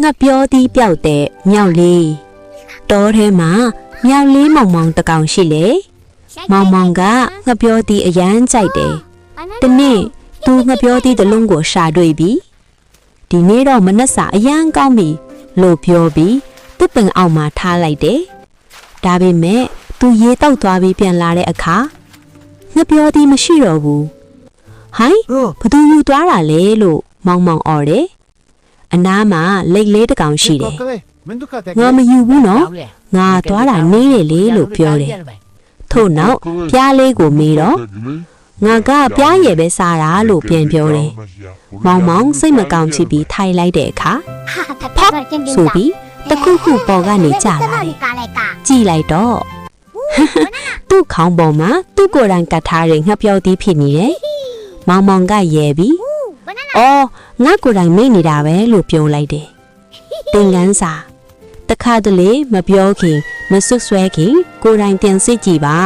ငှက်ပြောသီးပြောက်တဲ့မြောက်လေးတောထဲမှာမြောက်လေးမောင်မောင်တကောင်ရှိလေမောင်မောင်ကငှက်ပြောသီးအရန်ကြိုက်တယ်တနေ့သူငှက်ပြောသီးတစ်လုံးကိုရှာတွေ့ပြီဒီနေ့တော့မနှက်စာအရန်ကောင်းပြီလို့ပြောပြီးသူ့ပင်အောက်မှာထားလိုက်တယ်ဒါပေမဲ့သူရေတောက်သွားပြီးပြန်လာတဲ့အခါငှက်ပြောသီးမရှိတော့ဘူးဟိုင်းဘသူယူသွားတာလဲလို့မောင်မောင်အော်တယ်အနားမှာလိတ်လေးတစ်ကောင်ရှိတယ်ငါမယူဘူးနော်ငါသွားတာနေတယ်လေလို့ပြောတယ်ထို့နောက်ပြားလေးကိုမေးတော့ငါကပြားရည်ပဲစားတာလို့ပြန်ပြောတယ်မောင်မောင်စိတ်မကောင်းဖြစ်ပြီးထိုင်လိုက်တဲ့အခါဖက်ဆိုပြီးတခုခုပေါ်ကနေကျလာတယ်ကြည့်လိုက်တော့သူ့ခေါင်းပေါ်မှာသူ့ကိုယ်တိုင်ကတ်ထားတဲ့ငှက်ပြောသီးဖြစ်နေတယ်မောင်မောင်ကရဲပြီးအော်ငါကိုယ်တိုင်မိတ်နေတာပဲလို့ပြောလိုက်တယ်သင်ခန်းစာတခါတလေမပြောခင်မဆွဆွဲခင်ကိုယ်တိုင်တင်စစ်ကြည့်ပါ